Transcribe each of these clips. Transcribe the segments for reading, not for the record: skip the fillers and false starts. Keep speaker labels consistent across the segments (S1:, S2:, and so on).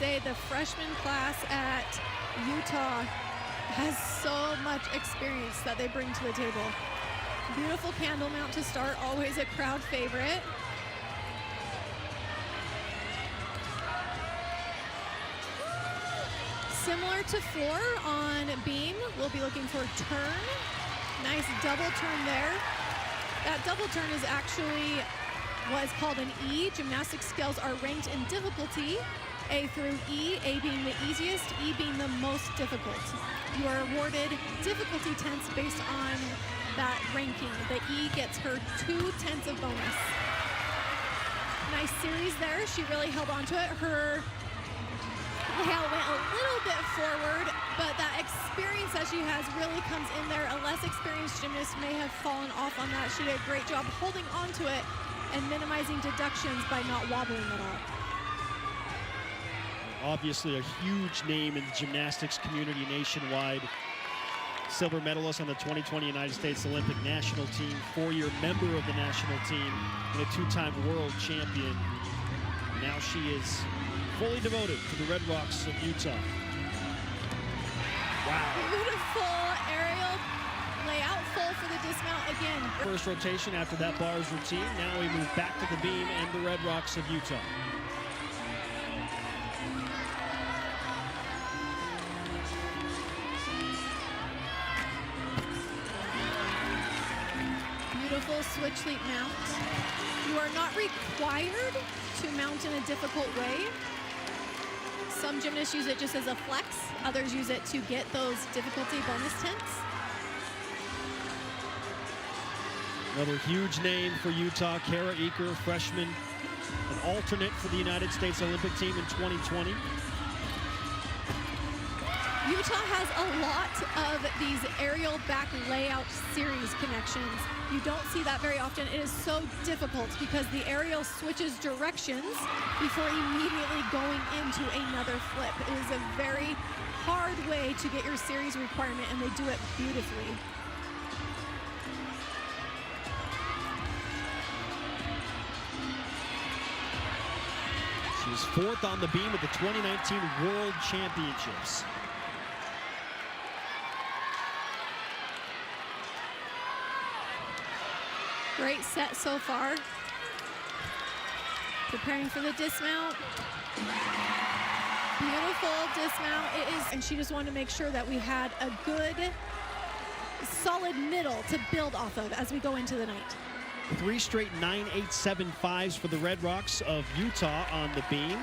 S1: say the freshman class at Utah has so much experience that they bring to the table. Beautiful candle mount to start, always a crowd favorite. Similar to floor on beam, we'll be looking for turn. Nice double turn there. That double turn is actually what's called an E. Gymnastic skills are ranked in difficulty, A through E, A being the easiest, E being the most difficult. You are awarded difficulty tenths based on that ranking. The E gets her 2 tenths of bonus. Nice series there. She really held on to it. Her layout went a little bit forward, but that experience that she has really comes in there. A less experienced gymnast may have fallen off on that. She did a great job holding on to it and minimizing deductions by not wobbling at all.
S2: Obviously a huge name in the gymnastics community nationwide. Silver medalist on the 2020 United States Olympic national team, 4-year member of the national team, and a 2-time world champion. Now she is fully devoted to the Red Rocks of Utah. Wow.
S1: Beautiful aerial layout, full for the dismount again.
S2: First rotation after that bars routine. Now we move back to the beam and the Red Rocks of Utah.
S1: Beautiful switch leap mount. You are not required to mount in a difficult way. Some gymnasts use it just as a flex. Others use it to get those difficulty bonus tenths.
S2: Another huge name for Utah, Kara Eaker, freshman, an alternate for the United States Olympic team in 2020.
S1: Utah has a lot of these aerial back layout series connections. You don't see that very often. It is so difficult because the aerial switches directions before immediately going into another flip. It is a very hard way to get your series requirement, and they do it beautifully.
S2: She was 4th on the beam at the 2019 World Championships.
S1: Great set so far. Preparing for the dismount. Beautiful dismount it is, and she just wanted to make sure that we had a good, solid middle to build off of as we go into the night.
S2: 3 straight 9.875s for the Red Rocks of Utah on the beam.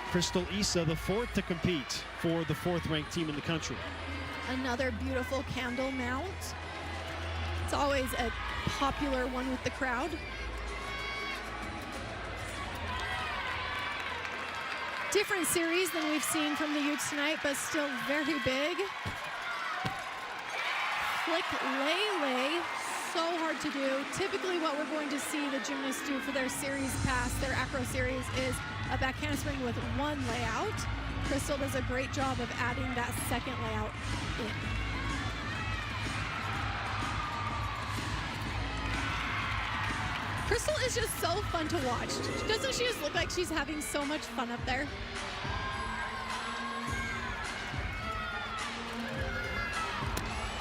S2: Cristal Isa, the 4th to compete for the 4th-ranked team in the country.
S1: Another beautiful candle mount. It's always a popular one with the crowd. Different series than we've seen from the Utes tonight, but still very big. Flick, lay, so hard to do. Typically what we're going to see the gymnasts do for their series pass, their acro series, is a back handspring with 1 layout. Cristal does a great job of adding that 2nd layout in. Cristal is just so fun to watch. Doesn't she just look like she's having so much fun up there?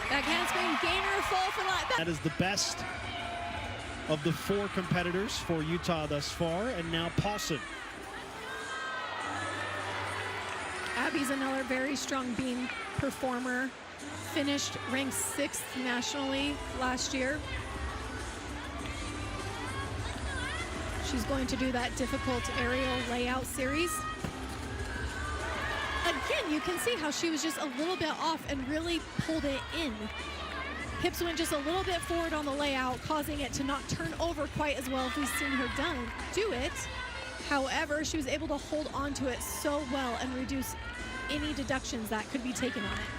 S1: Back handspring, gainer full for that.
S2: That is the best of the 4 competitors for Utah thus far, and now Paulson.
S1: Abby's another very strong beam performer. Finished ranked 6th nationally last year. She's going to do that difficult aerial layout series. Again, you can see how she was just a little bit off and really pulled it in. Hips went just a little bit forward on the layout, causing it to not turn over quite as well as we've seen her do it. However, she was able to hold on to it so well and reduce any deductions that could be taken on it.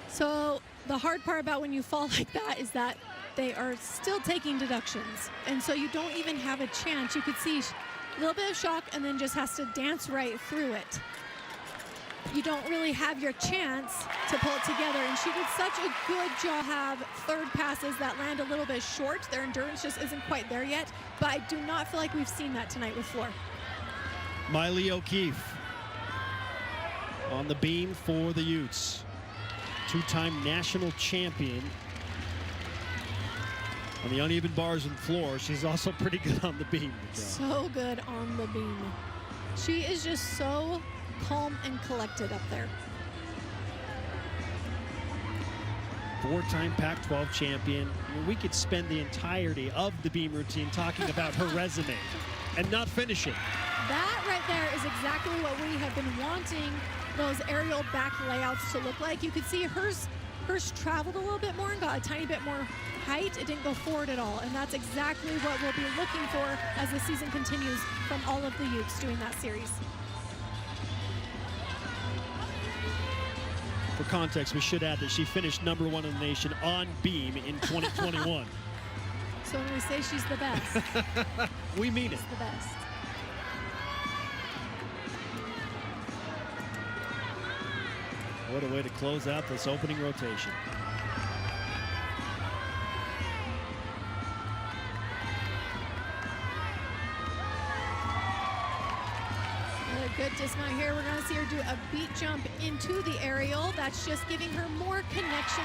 S1: So the hard part about when you fall like that is that they are still taking deductions. And so you don't even have a chance. You could see a little bit of shock and then just has to dance right through it. you don't really have your chance to pull it together. And she did such a good job. Have third passes that land a little bit short. Their endurance just isn't quite there yet. But I do not feel like we've seen that tonight with floor.
S2: Maile O'Keefe on the beam for the Utes. Two-time national champion on the uneven bars and floor. She's also pretty good on the beam.
S1: So good on the beam. She is just so calm and collected up there.
S2: Four-time Pac-12 champion. I mean, we could spend the entirety of the beam routine talking about her resume and not finish it.
S1: That right there is exactly what we have been wanting those aerial back layouts to look like. You could see hers traveled a little bit more and got a tiny bit more height. It didn't go forward at all, and that's exactly what we'll be looking for as the season continues from all of the Utes doing that series.
S2: For context, we should add that she finished #1 in the nation on beam in 2021.
S1: So when we say she's the best,
S2: we mean it.
S1: She's the best.
S2: What a way to close out this opening rotation.
S1: A good dismount here. We're going to see her do a beat jump into the aerial. That's just giving her more connection